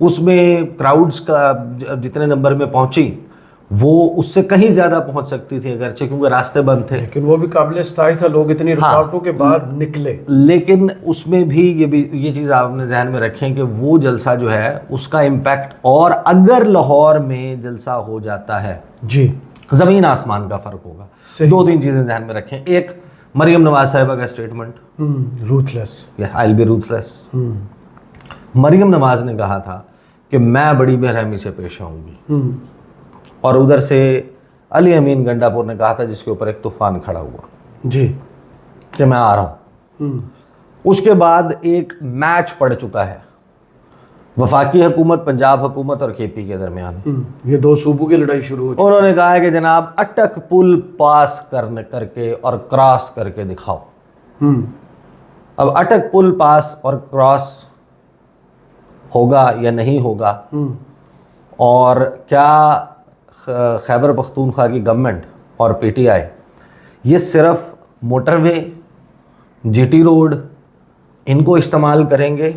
اس میں کراؤڈز کا جتنے نمبر میں پہنچی وہ اس سے کہیں زیادہ پہنچ سکتی تھی اگرچہ کیونکہ راستے بند تھے، لیکن وہ بھی قابل ستائش تھا، لوگ اتنی رکاوٹوں کے بعد نکلے. لیکن اس میں بھی یہ چیز آپ نے ذہن میں رکھیں کہ وہ جلسہ جو ہے اس کا امپیکٹ، اور اگر لاہور میں جلسہ ہو جاتا ہے جی زمین آسمان کا فرق ہوگا. صحیح. 2-3 چیزیں ذہن میں رکھیں. ایک مریم نواز صاحبہ کا statement, روتھلیس. I will be روتھلیس. Maryam Nawaz نے کہا تھا کہ میں بڑی بے رحمی سے پیش آؤں گی، اور ادھر سے علی امین گنڈا پور نے کہا تھا جس کے اوپر ایک طوفان کھڑا ہوا جی کہ میں آ رہا ہوں. اس کے بعد ایک میچ پڑ چکا ہے وفاقی حکومت، پنجاب حکومت اور کے پی کے درمیان. یہ دو صوبوں کی لڑائی شروع ہو چکی. انہوں نے کہا ہے کہ جناب اٹک پل پاس کر کے اور کراس کر کے دکھاؤ. اب اٹک پل پاس اور کراس ہوگا یا نہیں ہوگا، اور کیا خیبر پختونخوا کی گورنمنٹ اور پی ٹی آئی یہ صرف motorway, G T road ان کو استعمال کریں گے،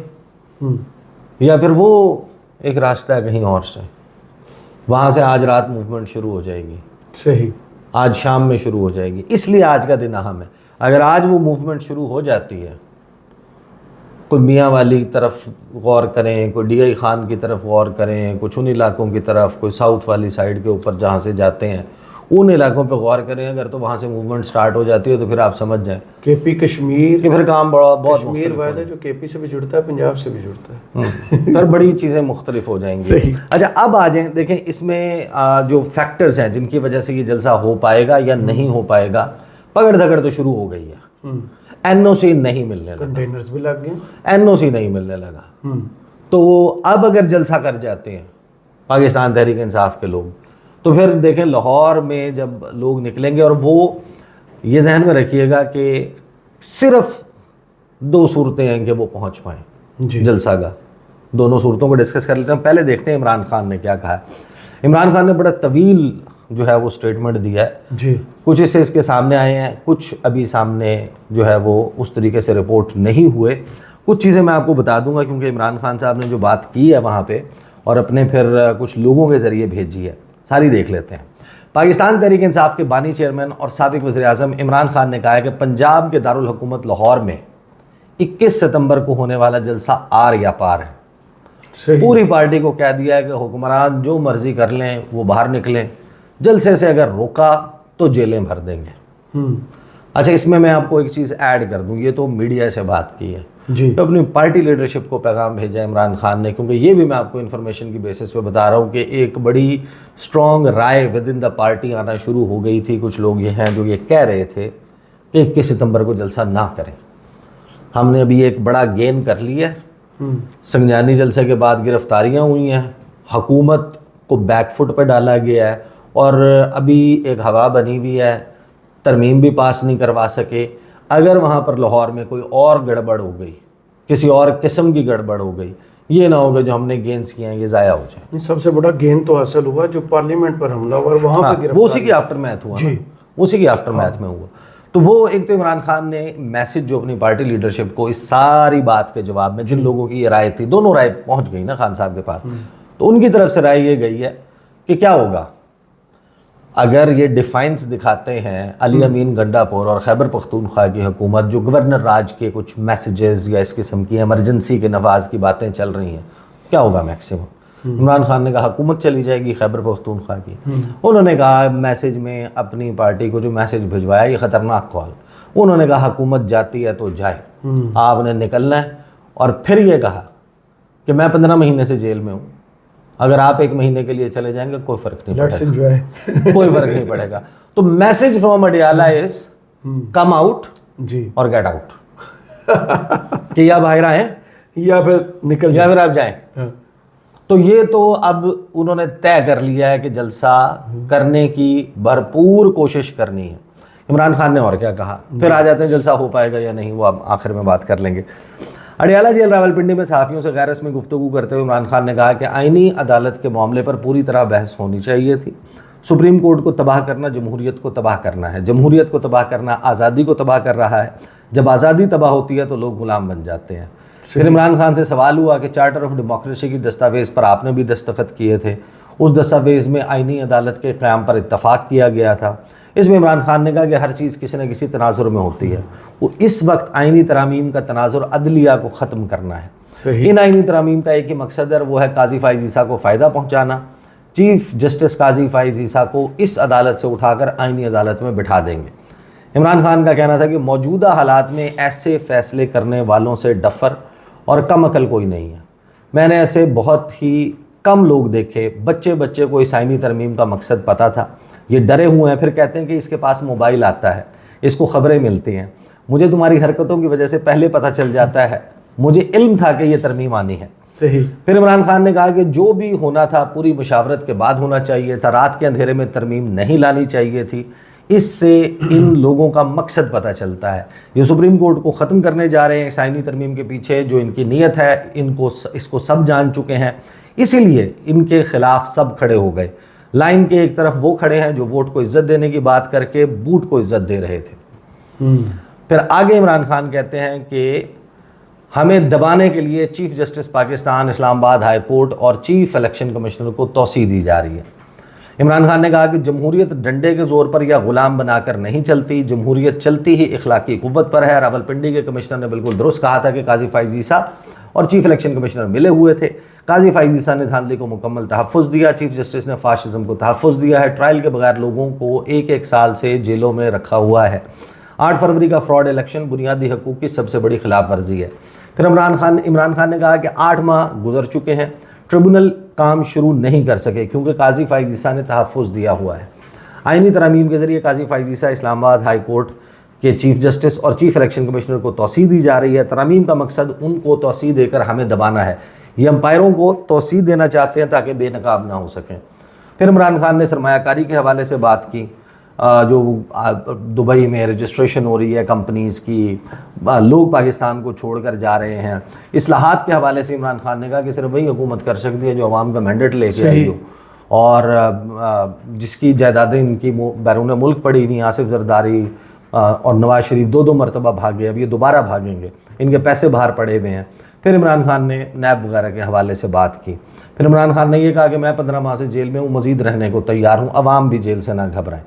یا پھر وہ ایک راستہ ہے کہیں اور سے، وہاں سے آج رات موومنٹ شروع ہو جائے گی. صحیح. آج شام میں شروع ہو جائے گی. اس لیے آج کا دن اہم ہے. اگر آج وہ موومنٹ شروع ہو جاتی ہے، کوئی میاں والی طرف غور کریں، کوئی ڈی آئی خان کی طرف غور کریں، کچھ ان علاقوں کی طرف، کوئی ساؤتھ والی سائڈ کے اوپر جہاں سے جاتے ہیں ان علاقوں پہ غور کریں. اگر تو وہاں سے موومنٹ سٹارٹ ہو جاتی ہے تو پھر آپ سمجھ جائیں کے پی کشمیر کہ پھر کام بہت کشمیر واحد ہے جو کے پی سے بھی جڑتا ہے، پنجاب سے بھی جڑتا ہے. پھر بڑی چیزیں مختلف ہو جائیں گی. صحیح. اچھا اب آ جائیں، دیکھیں اس میں جو فیکٹرز ہیں جن کی وجہ سے یہ جلسہ ہو پائے گا یا نہیں ہو پائے گا. پکڑ دھکڑ تو شروع ہو گئی ہے. این او سی نہیں ملنے لگا، کنٹینرز بھی لگ گئے، این او سی نہیں ملنے لگا. تو اب اگر جلسہ کر جاتے ہیں پاکستان تحریک انصاف کے لوگ، تو پھر دیکھیں لاہور میں جب لوگ نکلیں گے، اور وہ یہ ذہن میں رکھیے گا کہ صرف 2 صورتیں ہیں کہ وہ پہنچ پائیں جلسہ کا. دونوں صورتوں کو ڈسکس کر لیتے ہیں. پہلے دیکھتے ہیں عمران خان نے کیا کہا ہے. عمران خان نے بڑا طویل جو ہے وہ اسٹیٹمنٹ دیا ہے. جی کچھ حصے اس کے سامنے آئے ہیں، کچھ ابھی سامنے جو ہے وہ اس طریقے سے رپورٹ نہیں ہوئے. کچھ چیزیں میں آپ کو بتا دوں گا کیونکہ عمران خان صاحب نے جو بات کی ہے وہاں پہ، اور اپنے پھر کچھ لوگوں کے ذریعے بھیجی ہے، ساری دیکھ لیتے ہیں. پاکستان تحریک انصاف کے بانی چیئرمین اور سابق وزیر اعظم عمران خان نے کہا ہے کہ پنجاب کے دارالحکومت لاہور میں 21 ستمبر کو ہونے والا جلسہ آر یا پار ہے. پوری پارٹی کو کہہ دیا ہے کہ حکمران جو مرضی کر لیں، وہ باہر نکلیں، جلسے سے اگر روکا تو جیلیں بھر دیں گے. اچھا اس میں آپ کو ایک چیز ایڈ کر دوں، یہ تو میڈیا سے بات کی ہے جی، تو اپنی پارٹی لیڈرشپ کو پیغام بھیجا عمران خان نے، کیونکہ یہ بھی میں آپ کو انفارمیشن کی بیسس پہ بتا رہا ہوں کہ ایک بڑی اسٹرانگ رائے ود ان دا پارٹی آنا شروع ہو گئی تھی. کچھ لوگ یہ ہیں جو یہ کہہ رہے تھے کہ 21 ستمبر کو جلسہ نہ کریں. ہم نے ابھی ایک بڑا گین کر لیا ہے. سنگجانی جلسے کے بعد گرفتاریاں ہوئی ہیں، حکومت کو بیک فٹ پہ ڈالا گیا ہے، اور ابھی ایک ہوا بنی ہوئی ہے، ترمیم بھی پاس نہیں کروا سکے. اگر وہاں پر لاہور میں کوئی اور گڑبڑ ہو گئی، کسی اور قسم کی گڑبڑ ہو گئی، یہ نہ ہوگا جو ہم نے گینز کیے ہیں یہ ضائع ہو جائے. سب سے بڑا گین تو حاصل ہوا جو پارلیمنٹ پر حملہ ہوا وہاں پہ وہ اسی کی آفٹر میتھ ہوا. جی اسی کی آفٹر میتھ میں ہوا. تو وہ ایک تو عمران خان نے میسج جو اپنی پارٹی لیڈرشپ کو اس ساری بات کے جواب میں، جن لوگوں کی یہ رائے تھی، دونوں رائے پہنچ گئی نا خان صاحب کے پاس، تو ان کی طرف سے رائے یہ گئی ہے کہ کیا ہوگا اگر یہ ڈیفائنس دکھاتے ہیں علی امین گنڈا پور اور خیبر پختونخوا کی حکومت، جو گورنر راج کے کچھ میسیجز یا اس قسم کی ایمرجنسی کے نفاذ کی باتیں چل رہی ہیں، کیا ہوگا میکسیمم. عمران خان نے کہا حکومت چلی جائے گی خیبر پختونخوا کی. انہوں نے کہا میسیج میں اپنی پارٹی کو جو میسیج بھجوایا یہ خطرناک کال. انہوں نے کہا حکومت جاتی ہے تو جائے، آپ نے نکلنا ہے. اور پھر یہ کہا کہ میں 15 مہینے سے جیل میں ہوں، اگر آپ 1 مہینے کے لیے چلے جائیں گے کوئی فرق نہیں پڑے گا، کوئی فرق نہیں پڑے گا. تو message from Adiala is come out جی اور گیٹ آؤٹ، کہ یا باہر آئیں یا پھر نکل یا پھر آپ جائیں. تو یہ تو اب انہوں نے طے کر لیا ہے کہ جلسہ کرنے کی بھرپور کوشش کرنی ہے. عمران خان نے اور کیا کہا، پھر آ جاتے ہیں جلسہ ہو پائے گا یا نہیں، وہ اب آخر میں بات کر لیں گے. اڈیالہ جیل راولپنڈی میں صحافیوں سے غیر رسمی گفتگو کرتے ہوئے عمران خان نے کہا کہ آئینی عدالت کے معاملے پر پوری طرح بحث ہونی چاہیے تھی. سپریم کورٹ کو تباہ کرنا جمہوریت کو تباہ کرنا ہے، جمہوریت کو تباہ کرنا آزادی کو تباہ کر رہا ہے. جب آزادی تباہ ہوتی ہے تو لوگ غلام بن جاتے ہیں. پھر عمران خان سے سوال ہوا کہ چارٹر آف ڈیموکریسی کی دستاویز پر آپ نے بھی دستخط کیے تھے، اس دستاویز میں آئینی عدالت کے قیام پر اتفاق کیا گیا تھا۔ اس میں عمران خان نے کہا کہ ہر چیز کسی نہ کسی تناظر میں ہوتی ہے، وہ اس وقت آئینی ترامیم کا تناظر عدلیہ کو ختم کرنا ہے۔ صحیح۔ ان آئینی ترامیم کا ایک ہی مقصد ہے، وہ ہے قاضی فائز عیسیٰ کو فائدہ پہنچانا۔ چیف جسٹس قاضی فائز عیسیٰ کو اس عدالت سے اٹھا کر آئینی عدالت میں بٹھا دیں گے۔ عمران خان کا کہنا تھا کہ موجودہ حالات میں ایسے فیصلے کرنے والوں سے ڈفر اور کم عقل کوئی نہیں ہے۔ میں نے ایسے بہت ہی کم لوگ دیکھے، بچے کو اس آئینی ترمیم کا مقصد پتہ تھا، یہ ڈرے ہوئے ہیں، پھر کہتے ہیں کہ اس کے پاس موبائل آتا ہے، اس کو خبریں ملتی ہیں۔ مجھے تمہاری حرکتوں کی وجہ سے پہلے پتہ چل جاتا ہے، مجھے علم تھا کہ یہ ترمیم آنی ہے۔ صحیح۔ پھر عمران خان نے کہا کہ جو بھی ہونا تھا پوری مشاورت کے بعد ہونا چاہیے تھا، رات کے اندھیرے میں ترمیم نہیں لانی چاہیے تھی۔ اس سے ان لوگوں کا مقصد پتہ چلتا ہے، یہ سپریم کورٹ کو ختم کرنے جا رہے ہیں، اس آئینی ترمیم کے پیچھے جو ان کی نیت ہے اس کو سب جان چکے ہیں، اسی لیے ان کے خلاف سب کھڑے ہو گئے۔ لائن کے ایک طرف وہ کھڑے ہیں جو ووٹ کو عزت دینے کی بات کر کے بوٹ کو عزت دے رہے تھے۔ پھر آگے عمران خان کہتے ہیں کہ ہمیں دبانے کے لیے چیف جسٹس پاکستان اسلام آباد ہائی کورٹ اور چیف الیکشن کمشنر کو توسیع دی جا رہی ہے۔ عمران خان نے کہا کہ جمہوریت ڈنڈے کے زور پر یا غلام بنا کر نہیں چلتی، جمہوریت چلتی ہی اخلاقی قوت پر ہے۔ راولپنڈی کے کمشنر نے بالکل درست کہا تھا کہ قاضی فائز عیسیٰ اور چیف الیکشن کمشنر ملے ہوئے تھے۔ قاضی فائز عیسیٰ نے دھاندلی کو مکمل تحفظ دیا، چیف جسٹس نے فاشزم کو تحفظ دیا ہے۔ ٹرائل کے بغیر لوگوں کو ایک سال سے جیلوں میں رکھا ہوا ہے۔ 8 فروری کا فراڈ الیکشن بنیادی حقوق کی سب سے بڑی خلاف ورزی ہے۔ پھر عمران خان نے کہا کہ 8 ماہ گزر چکے ہیں، ٹریبونل کام شروع نہیں کر سکے کیونکہ قاضی فائز عیسیٰ نے تحفظ دیا ہوا ہے۔ آئینی ترامیم کے ذریعے قاضی فائز عیسیٰ اسلام آباد ہائی کورٹ کے چیف جسٹس اور چیف الیکشن کمشنر کو توسیع دی جا رہی ہے۔ ترامیم کا مقصد ان کو توسیع دے کر ہمیں دبانا ہے، یہ امپائروں کو توسیع دینا چاہتے ہیں تاکہ بے نقاب نہ ہو سکیں۔ پھر عمران خان نے سرمایہ کاری کے حوالے سے بات کی، جو دبئی میں رجسٹریشن ہو رہی ہے کمپنیز کی، لوگ پاکستان کو چھوڑ کر جا رہے ہیں۔ اصلاحات کے حوالے سے عمران خان نے کہا کہ صرف وہی حکومت کر سکتی ہے جو عوام کا مینڈیٹ لے کے آئی ہو، اور جس کی جائیدادیں ان کی بیرون ملک پڑی ہوئی، آصف زرداری اور نواز شریف 2 مرتبہ بھاگے، اب یہ دوبارہ بھاگیں گے، ان کے پیسے باہر پڑے ہوئے ہیں۔ پھر عمران خان نے نیب وغیرہ کے حوالے سے بات کی۔ پھر عمران خان نے یہ کہا کہ میں 15 ماہ سے جیل میں ہوں، مزید رہنے کو تیار ہوں، عوام بھی جیل سے نہ گھبرائیں۔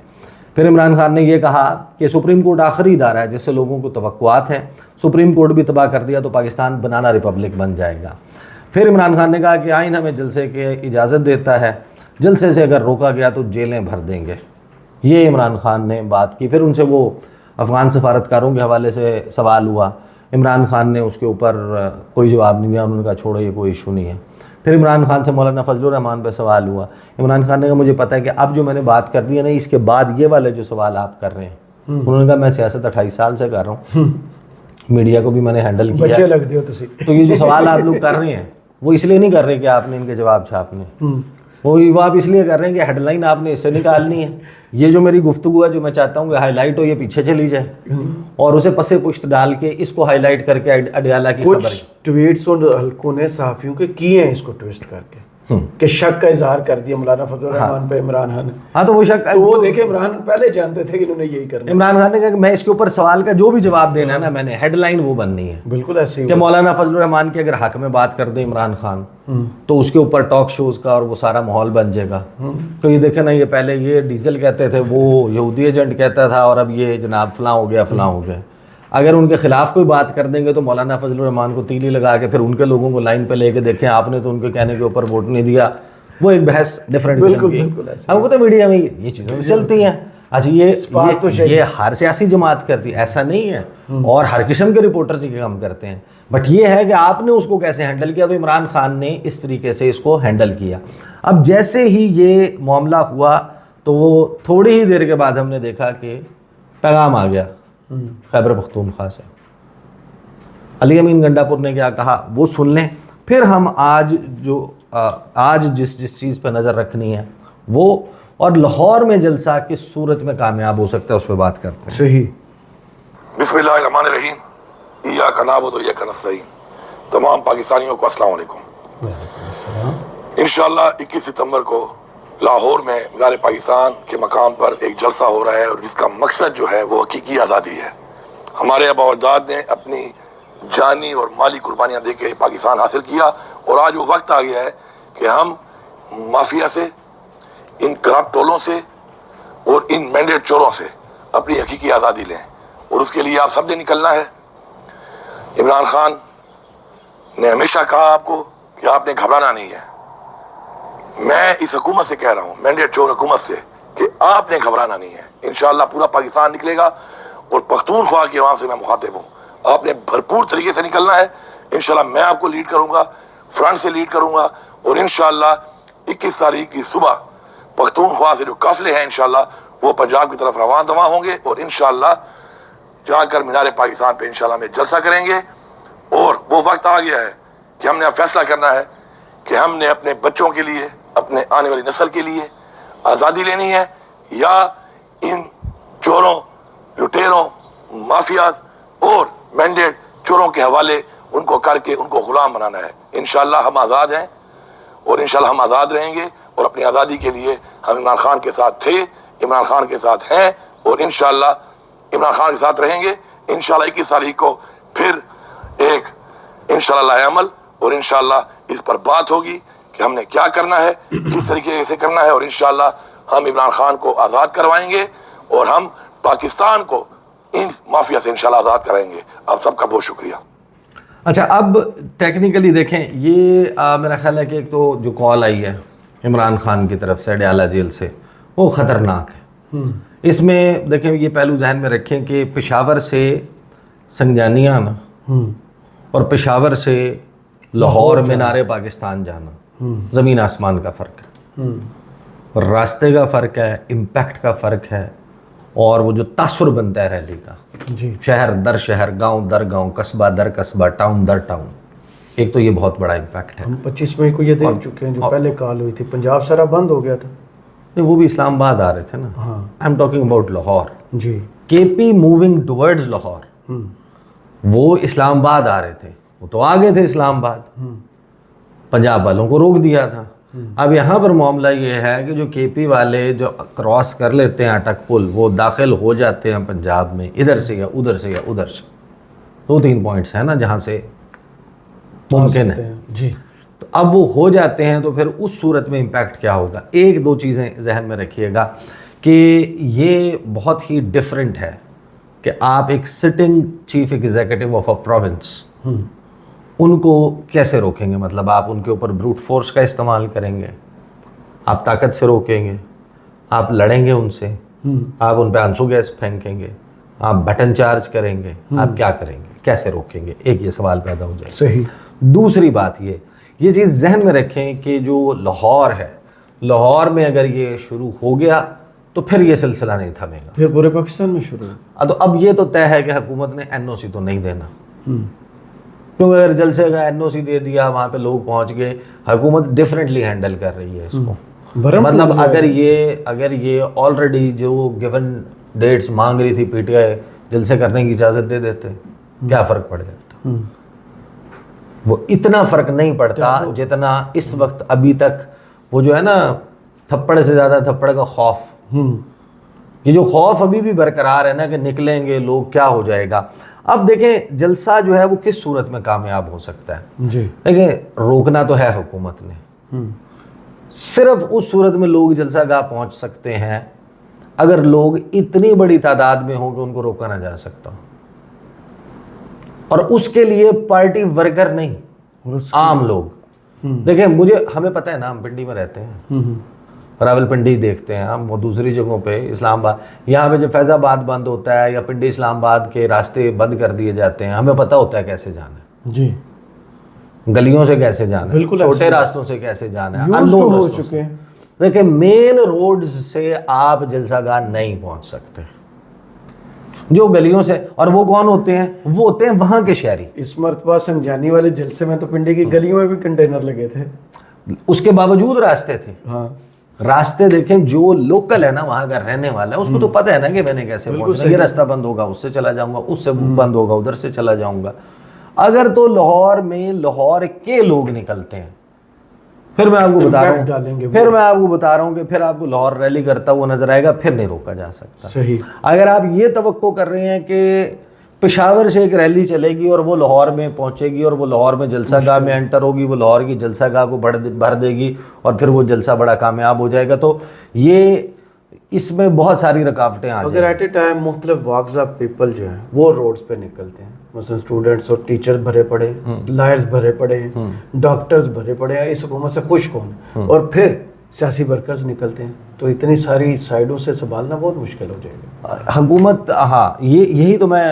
پھر عمران خان نے یہ کہا کہ سپریم کورٹ آخری ادارہ ہے جس سے لوگوں کو توقعات ہیں، سپریم کورٹ بھی تباہ کر دیا تو پاکستان بنانا ریپبلک بن جائے گا۔ پھر عمران خان نے کہا کہ آئین ہمیں جلسے کی اجازت دیتا ہے، جلسے سے اگر روکا گیا تو جیلیں بھر دیں گے، یہ عمران خان نے بات کی۔ پھر ان سے وہ افغان سفارتکاروں کے حوالے سے سوال ہوا، عمران خان نے اس کے اوپر کوئی جواب نہیں دیا، انہوں نے کہا چھوڑو یہ کوئی ایشو نہیں ہے۔ پھر عمران خان سے مولانا فضل الرحمان پہ سوال ہوا، عمران خان نے کہا مجھے پتہ ہے کہ اب جو میں نے بات کر دی ہے نا، اس کے بعد یہ والے جو سوال آپ کر رہے ہیں، انہوں نے کہا میں سیاست 28 سال سے کر رہا ہوں، میڈیا کو بھی میں نے ہینڈل کیا، بچے لگ دیو تسی، تو یہ جو سوال آپ لوگ کر رہے ہیں وہ اس لیے نہیں کر رہے کہ آپ نے ان کے جواب چھاپنے، وہ آپ اس لیے کر رہے ہیں کہ ہیڈ لائن آپ نے اس سے نکالنی ہے۔ یہ جو میری گفتگو ہے جو میں چاہتا ہوں کہ ہائی لائٹ ہو، یہ پیچھے چلی جائے اور اسے پسے پشت ڈال کے اس کو ہائی لائٹ کر کے اڈیالہ کی خبر۔ کچھ ٹویٹس اور حلقوں نے صحافیوں کے کیے ہیں اس کو ٹویسٹ کر کے کہ شک کا اظہار کر دیا مولانا فضل الرحمان پہ عمران خان نے۔ ہاں تو وہ شک، تو وہ دیکھیں عمران پہلے جانتے تھے کہ انہوں نے یہی کرنا۔ عمران خان نے کہا کہ میں اس کے اوپر سوال کا جو بھی جواب دینا ہے نا، میں نے ہیڈ لائن وہ بننی ہے، بالکل ایسے ہی کہ مولانا فضل الرحمان کے اگر حق میں بات کر دیں عمران خان تو اس کے اوپر ٹاک شوز کا اور وہ سارا ماحول بن جائے گا۔ تو یہ دیکھیں نا، یہ پہلے یہ ڈیزل کہتے تھے، وہ یہودی ایجنٹ کہتا تھا، اور اب یہ جناب فلاں ہو گیا فلاں ہو گیا۔ اگر ان کے خلاف کوئی بات کر دیں گے تو مولانا فضل الرحمان کو تیلی لگا کے پھر ان کے لوگوں کو لائن پہ لے کے دیکھیں آپ نے تو ان کے کہنے کے اوپر ووٹ نہیں دیا، وہ ایک بحث ڈفرینٹ قسم کی۔ اب وہ تو میڈیا میں یہ چیزیں چلتی ہیں۔ اچھا یہ ہر سیاسی جماعت کرتی، ایسا نہیں ہے، اور ہر قسم کے رپورٹرز یہ کام کرتے ہیں، بٹ یہ ہے کہ آپ نے اس کو کیسے ہینڈل کیا، تو عمران خان نے اس طریقے سے اس کو ہینڈل کیا۔ اب جیسے ہی یہ معاملہ ہوا تو وہ تھوڑی ہی دیر کے بعد ہم نے دیکھا کہ پیغام آ گیا خیبر پختونخوا سے۔ علی امین گنڈا پور نے کیا کہا وہ سن لیں، پھر ہم آج جس چیز پہ نظر رکھنی ہے وہ، اور لاہور میں جلسہ کس صورت میں کامیاب ہو سکتا ہے اس پہ بات کرتے ہیں۔ صحیح۔ بسم اللہ الرحمن الرحیم، ایاک نعبد و ایاک نستعین۔ تمام پاکستانیوں کو السلام علیکم۔ انشاءاللہ 21 ستمبر کو لاہور میں مینار پاکستان کے مقام پر ایک جلسہ ہو رہا ہے، اور جس کا مقصد جو ہے وہ حقیقی آزادی ہے۔ ہمارے آبا و اجداد نے اپنی جانی اور مالی قربانیاں دے کے پاکستان حاصل کیا، اور آج وہ وقت آ گیا ہے کہ ہم مافیا سے، ان کرپٹ ٹولوں سے اور ان مینڈیٹ چوروں سے اپنی حقیقی آزادی لیں، اور اس کے لیے آپ سب نے نکلنا ہے۔ عمران خان نے ہمیشہ کہا آپ کو کہ آپ نے گھبرانا نہیں ہے۔ میں اس حکومت سے کہہ رہا ہوں، مینڈیٹ چور حکومت سے، کہ آپ نے گھبرانا نہیں ہے۔ انشاءاللہ پورا پاکستان نکلے گا، اور پختونخوا کی عوام سے میں مخاطب ہوں، آپ نے بھرپور طریقے سے نکلنا ہے۔ انشاءاللہ میں آپ کو لیڈ کروں گا، فرنٹ سے لیڈ کروں گا، اور انشاءاللہ 21 تاریخ کی صبح پختونخوا سے جو قافلے ہیں انشاءاللہ وہ پنجاب کی طرف رواں دواں ہوں گے، اور انشاءاللہ جا کر مینار پاکستان پہ انشاءاللہ میں جلسہ کریں گے۔ اور وہ وقت آ گیا ہے کہ ہم نے اب فیصلہ کرنا ہے کہ ہم نے اپنے بچوں کے لیے، اپنے آنے والی نسل کے لیے آزادی لینی ہے، یا ان چوروں، لٹیروں، مافیاز اور مینڈیٹ چوروں کے حوالے ان کو کر کے ان کو غلام بنانا ہے۔ انشاءاللہ ہم آزاد ہیں، اور انشاءاللہ ہم آزاد رہیں گے، اور اپنی آزادی کے لیے ہم عمران خان کے ساتھ تھے، عمران خان کے ساتھ ہیں، اور انشاءاللہ عمران خان کے ساتھ رہیں گے۔ انشاءاللہ 21 تاریخ کو پھر ایک انشاءاللہ عمل، اور انشاءاللہ اس پر بات ہوگی کہ ہم نے کیا کرنا ہے، کس طریقے سے کرنا ہے، اور انشاءاللہ ہم عمران خان کو آزاد کروائیں گے، اور ہم پاکستان کو ان مافیا سے انشاءاللہ آزاد کرائیں گے۔ آپ سب کا بہت شکریہ۔ اچھا، اب ٹیکنیکلی دیکھیں، یہ میرا خیال ہے کہ ایک تو جو کال آئی ہے عمران خان کی طرف سے اڈیالہ جیل سے، وہ خطرناک ہے۔ اس میں دیکھیں یہ پہلو ذہن میں رکھیں کہ پشاور سے سنجانیہ آنا اور پشاور سے لاہور مینار پاکستان جانا زمین آسمان کا فرق ہے، راستے کا فرق ہے، امپیکٹ کا فرق ہے، اور وہ جو تاثر بنتا ہے ریلی کا، شہر در شہر، گاؤں در گاؤں، قصبہ در قصبہ، ٹاؤن در ٹاؤن، ایک تو یہ بہت بڑا امپیکٹ ہے۔ ہم 25 مئی کو یہ دیکھ چکے ہیں، جو پہلے کال ہوئی تھی پنجاب سارا بند ہو گیا تھا۔ نہیں، وہ بھی اسلام آباد آ رہے تھے نا۔ ہاں، I am talking about Lahore. جی، K P moving towards Lahore, وہ اسلام آباد آ رہے تھے، وہ تو آ گئے تھے اسلام آباد، پنجاب والوں کو روک دیا تھا۔ اب یہاں پر معاملہ یہ ہے کہ جو کے پی والے جو کراس کر لیتے ہیں اٹک پل، وہ داخل ہو جاتے ہیں پنجاب میں، ادھر سے یا ادھر سے یا ادھر سے، 2-3 پوائنٹس ہیں نا جہاں سے ممکن ہے۔ جی، تو اب وہ ہو جاتے ہیں تو پھر اس صورت میں امپیکٹ کیا ہوگا؟ 1-2 چیزیں ذہن میں رکھیے گا کہ یہ بہت ہی ڈیفرنٹ ہے کہ آپ ایک sitting chief executive of a province, ان کو کیسے روکیں گے؟ مطلب آپ ان کے اوپر بروٹ فورس کا استعمال کریں گے، آپ طاقت سے روکیں گے، آپ لڑیں گے ان سے، آپ ان پہ آنسو گیس پھینکیں گے، آپ بٹن چارج کریں گے، آپ کیا کریں گے؟ کیسے روکیں گے؟ ایک یہ سوال پیدا ہو جائے۔ صحیح۔ دوسری بات یہ چیز ذہن میں رکھیں کہ جو لاہور ہے، لاہور میں اگر یہ شروع ہو گیا تو پھر یہ سلسلہ نہیں تھمے گا، پھر پورے پاکستان میں شروع۔ تو اب یہ تو طے ہے کہ حکومت نے این او سی تو نہیں دینا، کیونکہ اگر جلسے کا این او سی دے دیا، وہاں پہ لوگ پہنچ گئے، حکومت ڈیفرنٹلی ہینڈل کر رہی ہے اس کو۔ مطلب اگر یہ آلریڈی جو گیون ڈیٹس مانگ رہی تھی پی ٹی آئی، جلسے کرنے کی اجازت دے دیتے، کیا فرق پڑ جاتا؟ وہ اتنا فرق نہیں پڑتا جتنا اس وقت ابھی تک وہ جو ہے نا تھپڑ سے زیادہ تھپڑ کا خوف، یہ جو خوف ابھی بھی برقرار ہے نا کہ نکلیں گے لوگ، کیا ہو جائے گا۔ اب دیکھیں جلسہ جو ہے وہ کس صورت میں کامیاب ہو سکتا ہے؟ جی، دیکھیں روکنا تو ہے حکومت نے، صرف اس صورت میں لوگ جلسہ گاہ پہنچ سکتے ہیں اگر لوگ اتنی بڑی تعداد میں ہوں کہ ان کو روکا نہ جا سکتا، اور اس کے لیے پارٹی ورکر نہیں، عام لوگ۔ دیکھیں ہمیں پتہ ہے نا، ہم پنڈی میں رہتے ہیں، راول پنڈی دیکھتے ہیں ہم، وہ دوسری جگہوں پہ اسلام آباد، یہاں پہ جب فیض آباد بند ہوتا ہے یا پنڈی اسلام آباد کے راستے بند کر دیے جاتے ہیں، ہمیں پتہ ہوتا ہے کیسے جانا ہے، جی، گلیوں سے کیسے جانا ہے، بالکل چھوٹے راستوں سے کیسے جانا ہے، ہو چکے ہیں۔ دیکھیں مین روڈز سے آپ جلسہ گاہ نہیں پہنچ سکتے، جو گلیوں سے، اور وہ کون ہوتے ہیں؟ وہ ہوتے ہیں وہاں کے شہری۔ اس مرتبہ سنجانی والے جلسے میں تو پنڈی کی گلیوں میں بھی کنٹینر لگے تھے، اس کے باوجود راستے تھے۔ ہاں، راستے دیکھیں، جو لوکل ہے نا وہاں کا رہنے والا ہے اس کو تو پتہ ہے نا کہ میں نے کیسے پہنچنا، یہ راستہ بند ہوگا اس سے چلا جاؤں گا، اس سے بند ہوگا ادھر سے چلا جاؤں گا۔ اگر تو لاہور میں لاہور کے لوگ نکلتے ہیں، پھر میں آپ کو بتا رہا ہوں کہ پھر آپ کو لاہور ریلی کرتا ہوا نظر آئے گا، پھر نہیں روکا جا سکتا۔ صحیح۔ اگر آپ یہ توقع کر رہے ہیں کہ پشاور سے ایک ریلی چلے گی اور وہ لاہور میں پہنچے گی اور وہ لاہور میں جلسہ گاہ میں انٹر ہوگی, وہ لاہور کی جلسہ گاہ کو بھر دے گی اور پھر وہ جلسہ بڑا کامیاب ہو جائے گا. تو یہ اس میں بہت ساری رکاوٹیں آ اگر جائیں. ایٹ اے ٹائم مختلف واقعز آف پیپل جو ہیں وہ روڈز پہ نکلتے ہیں, مثلا اسٹوڈنٹس اور ٹیچرز بھرے پڑے ہیں, لائرز بھرے پڑے ہیں, ڈاکٹرز بھرے پڑے ہیں, اس حکومت سے خوش کون, اور پھر سیاسی ورکرز نکلتے ہیں, تو اتنی ساری سائڈوں سے سنبھالنا بہت مشکل ہو جائے گا. حکومت, ہاں یہی تو میں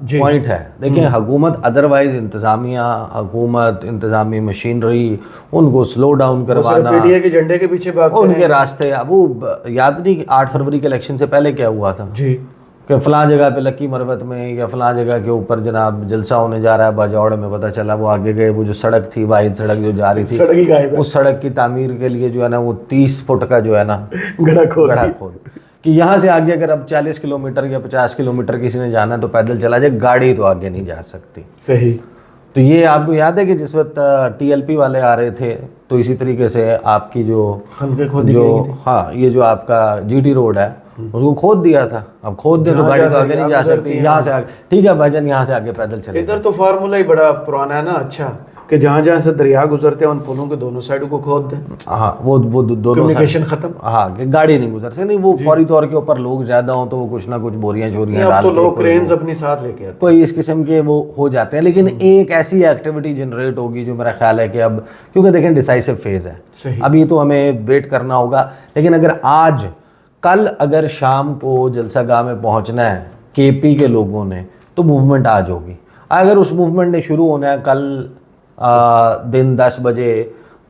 پوائنٹ ہے. دیکھیں حکومت ادروائز انتظامیہ, حکومت انتظامی مشینری, ان کو سلو ڈاؤن کروانا, پی ڈی اے کے جھنڈے کے پیچھے بھاگتے ان کے راستے. وہ یاد نہیں 8 فروری کے الیکشن سے پہلے کیا ہوا تھا جی, کہ فلاں جگہ پہ لکی مروت میں یا فلاں جگہ کے اوپر جناب جلسہ ہونے جا رہا ہے باجوڑ میں, پتہ چلا وہ آگے گئے, وہ جو سڑک تھی واحد سڑک جو جا رہی تھی سڑک ہی غائب ہے, اس سڑک کی تعمیر کے لیے جو ہے نا وہ 30 فٹ کا جو ہے نا گڑھا کھود کہ یہاں سے آگے اگر اب 40 کلومیٹر یا 50 کلومیٹر کسی نے جانا ہے تو پیدل چلا جائے, گاڑی تو آگے نہیں جا سکتی. صحیح. تو یہ آپ کو یاد ہے کہ جس وقت ٹی ایل پی والے آ رہے تھے تو اسی طریقے سے آپ کی جو ہاں یہ جو آپ کا جی ٹی روڈ ہے اس کو کھود دیا تھا. اب کھود دیں تو گاڑی تو آگے نہیں جا سکتی, یہاں سے آگے ٹھیک ہے بھائی جان, یہاں سے آگے پیدل چلے. ادھر تو فارمولہ ہی بڑا پرانا ہے نا, اچھا کہ جہاں جہاں سے دریا گزرتے ہیں ان پلوں کے دونوں سائڈوں کو کھود دیں. ہاں وہ دونوں کمیونیکیشن ختم. ہاں کہ گاڑی نہیں گزر سکتی. وہ فوری طور کے اوپر لوگ زیادہ ہوں تو وہ کچھ نہ کچھ بوریاں چوریاں اب تو لوگ کرینز اپنی ساتھ لے کے آتے کوئی اس قسم کے وہ ہو جاتے ہیں. لیکن ایک ایسی ایکٹیویٹی جنریٹ ہوگی جو میرا خیال ہے کہ اب کیونکہ دیکھیں ڈیسائسو فیز ہے, اب یہ تو ہمیں ویٹ کرنا ہوگا. لیکن اگر آج کل اگر شام کو جلسہ گاہ میں پہنچنا ہے کے پی کے لوگوں نے تو موومنٹ آج ہوگی. اگر اس موومنٹ نے شروع ہونا ہے کل دن 10 بجے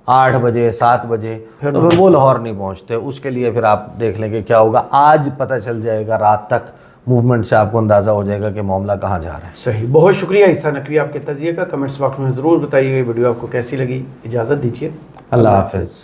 8 بجے 7 بجے تو پھر وہ لاہور نہیں پہنچتے. اس کے لیے پھر آپ دیکھ لیں کہ کیا ہوگا. آج پتہ چل جائے گا, رات تک موومنٹ سے آپ کو اندازہ ہو جائے گا کہ معاملہ کہاں جا رہا ہے. صحیح. بہت شکریہ عیسیٰ نقوی آپ کے تجزیے کا. کمنٹس باکس میں ضرور بتائیے گا ویڈیو آپ کو کیسی لگی. اجازت دیجیے, اللہ حافظ.